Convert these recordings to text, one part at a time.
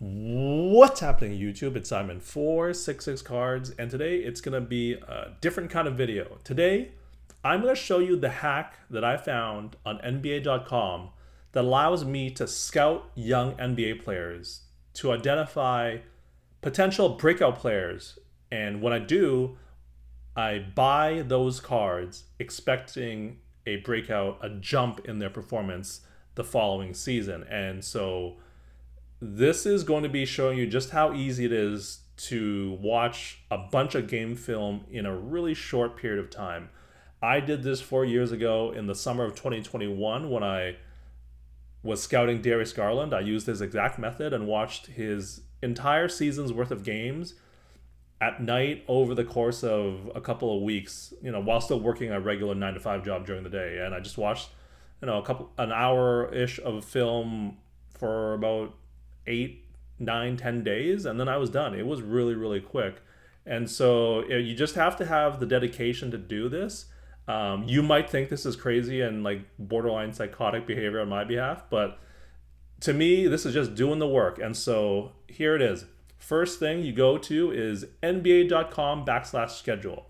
What's happening, YouTube? It's Simon466cards, and today it's going to be a different kind of video. Today, I'm going to show you the hack that I found on NBA.com that allows me to scout young NBA players to identify potential breakout players. And when I do, I buy those cards expecting a breakout, a jump in their performance the following season. And so this is going to be showing you just how easy it is to watch a bunch of game film in a really short period of time. I did this 4 years ago in the summer of 2021 when I was scouting Darius Garland. I used this exact method and watched his entire season's worth of games at night over the course of a couple of weeks, while still working a regular 9 to 5 job during the day. And I just watched, an hour-ish of film for about 8, 9, 10 days, and then I was done. It was really, really quick. And so you just have to have the dedication to do this. You might think this is crazy and like borderline psychotic behavior on my behalf, but to me, this is just doing the work. And so here it is. First thing you go to is nba.com/schedule.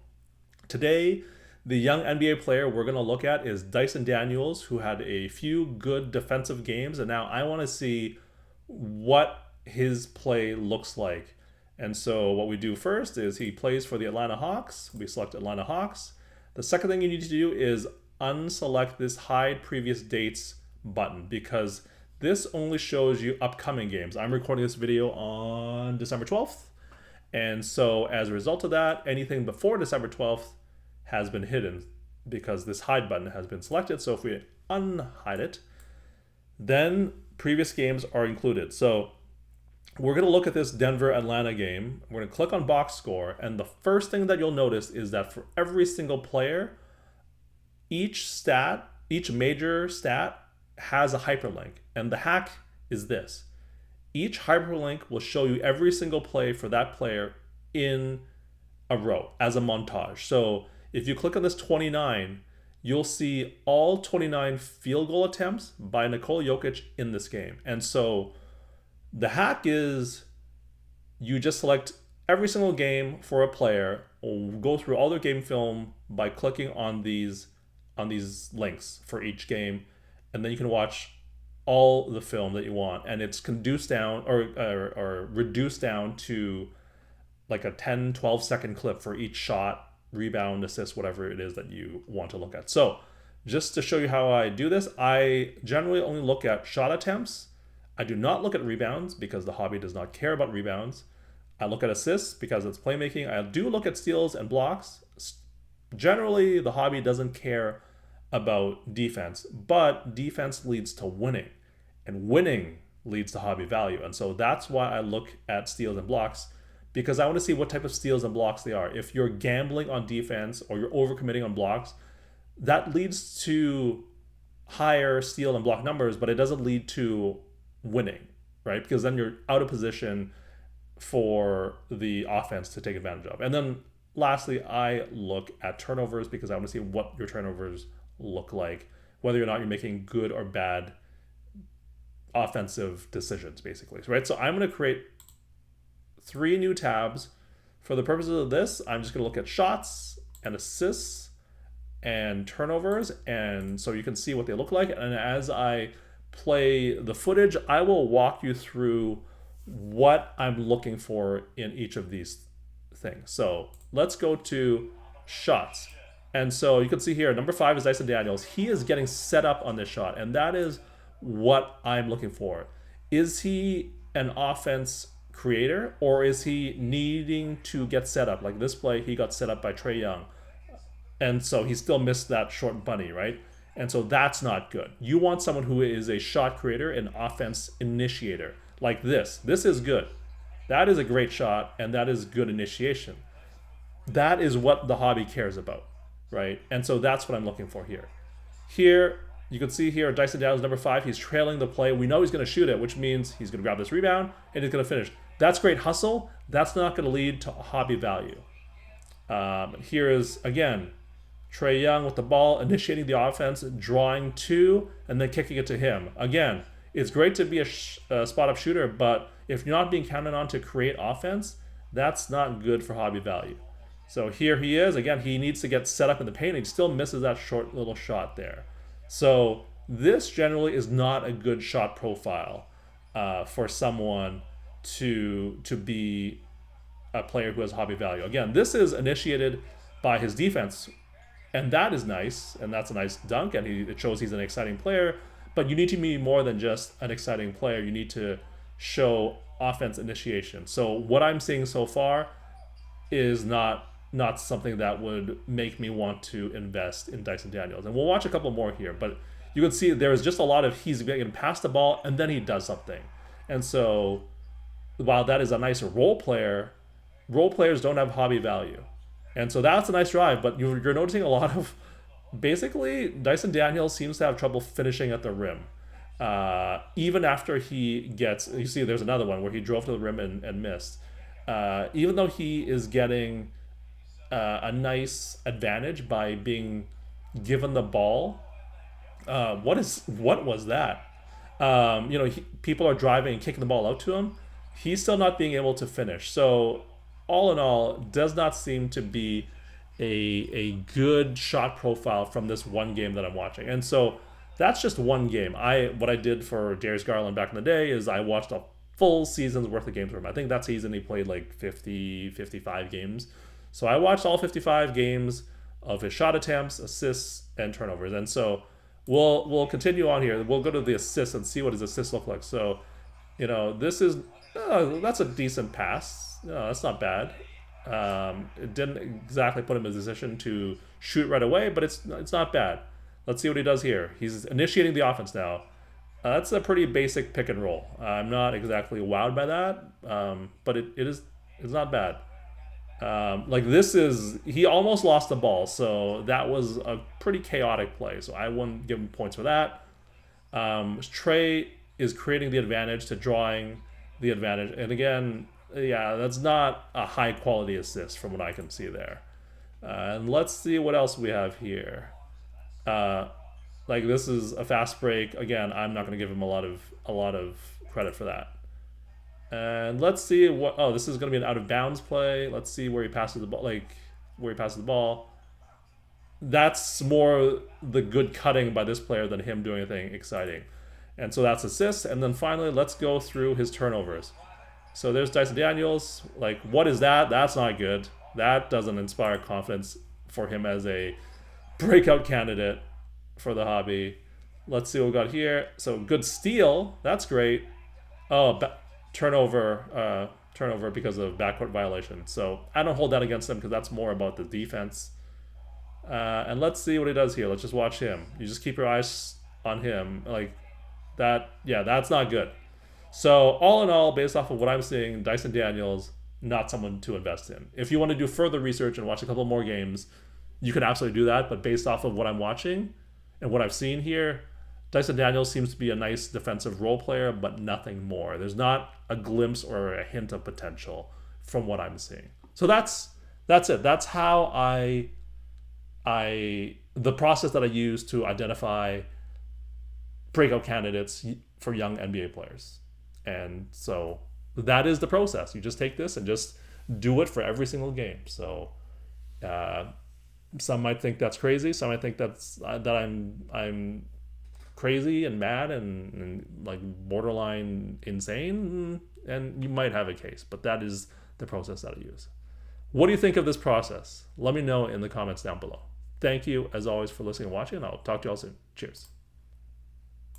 Today, the young NBA player we're going to look at is Dyson Daniels, who had a few good defensive games, and now I want to see what his play looks like. And so what we do first is he plays for the Atlanta Hawks. We select Atlanta Hawks. The second thing you need to do is unselect this hide previous dates button, because this only shows you upcoming games. I'm recording this video on December 12th. And so as a result of that, anything before December 12th has been hidden because this hide button has been selected. So if we unhide it, then previous games are included. So we're going to look at this Denver-Atlanta game. We're going to click on box score. And the first thing that you'll notice is that for every single player, each major stat has a hyperlink. And the hack is this. Each hyperlink will show you every single play for that player in a row as a montage. So if you click on this 29, you'll see all 29 field goal attempts by Nikola Jokic in this game. And so the hack is you just select every single game for a player, go through all their game film by clicking on these links for each game, and then you can watch all the film that you want, and it's reduced down to like a 10-12 second clip for each shot, rebound, assist, whatever it is that you want to look at. So just to show you how I do this, I generally only look at shot attempts. I do not look at rebounds because the hobby does not care about rebounds. I look at assists because it's playmaking. I do look at steals and blocks. Generally, the hobby doesn't care about defense, but defense leads to winning, and winning leads to hobby value. And so that's why I look at steals and blocks, because I want to see what type of steals and blocks they are. If you're gambling on defense or you're overcommitting on blocks, that leads to higher steal and block numbers, but it doesn't lead to winning, right? Because then you're out of position for the offense to take advantage of. And then lastly, I look at turnovers because I want to see what your turnovers look like, whether or not you're making good or bad offensive decisions, basically, right? So I'm going to create 3 new tabs. For the purposes of this, I'm just going to look at shots and assists and turnovers, and so you can see what they look like. And as I play the footage, I will walk you through what I'm looking for in each of these things. So let's go to shots. And so you can see here, number 5 is Dyson Daniels. He is getting set up on this shot, and that is what I'm looking for. Is he an offense creator, or is he needing to get set up? Like this play, he got set up by Trae Young, and so he still missed that short bunny, right? And so that's not good. You want someone who is a shot creator, an offense initiator, like this. This is good. That is a great shot, and that is good initiation. That is what the hobby cares about, right? And so that's what I'm looking for here. Here, you can see here, Dyson Daniels, number 5, he's trailing the play. We know he's going to shoot it, which means he's going to grab this rebound, and he's going to finish. That's great hustle. That's not going to lead to hobby value. Here is, again, Trae Young with the ball, initiating the offense, drawing 2, and then kicking it to him. Again, it's great to be a spot up shooter, but if you're not being counted on to create offense, that's not good for hobby value. So here he is again. He needs to get set up in the paint. And he still misses that short little shot there. So this generally is not a good shot profile for someone to be a player who has hobby value. Again, this is initiated by his defense, and that is nice, and that's a nice dunk, and it shows he's an exciting player. But you need to be more than just an exciting player. You need to show offense initiation. So what I'm seeing so far is not something that would make me want to invest in Dyson Daniels. And we'll watch a couple more here, but you can see there's just a lot of he's getting past the ball and then he does something. And so while that is a nice role player, role players don't have hobby value. And so that's a nice drive, but you're noticing a lot of, basically, Dyson Daniels seems to have trouble finishing at the rim. Even after he gets, you see there's another one where he drove to the rim and missed. Even though he is getting a nice advantage by being given the ball. What was that? People are driving and kicking the ball out to him. He's still not being able to finish. So all in all, does not seem to be a good shot profile from this one game that I'm watching. And so that's just one game. What I did for Darius Garland back in the day is I watched a full season's worth of games for him. I think that season he played like 55 games. So I watched all 55 games of his shot attempts, assists, and turnovers. And so we'll continue on here. We'll go to the assists and see what his assists look like. So, this is that's a decent pass. No, that's not bad. It didn't exactly put him in a position to shoot right away, but it's not bad. Let's see what he does here. He's initiating the offense now. That's a pretty basic pick and roll. I'm not exactly wowed by that, but it's not bad. He almost lost the ball, so that was a pretty chaotic play. So I wouldn't give him points for that. Trey is creating the advantage to drawing the advantage, and again, yeah, that's not a high quality assist from what I can see there. And let's see what else we have here. This is a fast break. Again, I'm not going to give him a lot of credit for that. And let's see what. Oh, this is going to be an out of bounds play. Let's see where he passes the ball. That's more the good cutting by this player than him doing anything exciting. And so that's assists. And then finally, let's go through his turnovers. So there's Dyson Daniels. What is that? That's not good. That doesn't inspire confidence for him as a breakout candidate for the hobby. Let's see what we got here. So good steal. That's great. Oh, turnover because of backcourt violation. So I don't hold that against him because that's more about the defense. And let's see what he does here. Let's just watch him. You just keep your eyes on him. That's not good. So all in all, based off of what I'm seeing, Dyson Daniels, not someone to invest in. If you want to do further research and watch a couple more games, you can absolutely do that. But based off of what I'm watching and what I've seen here, Dyson Daniels seems to be a nice defensive role player, but nothing more. There's not a glimpse or a hint of potential from what I'm seeing. So that's it. That's how the process that I use to identify breakout candidates for young NBA players. And so that is the process. You just take this and just do it for every single game. So some might think that's crazy. Some might think that I'm crazy and mad and borderline insane. And you might have a case, but that is the process that I use. What do you think of this process? Let me know in the comments down below. Thank you, as always, for listening and watching, and I'll talk to you all soon. Cheers.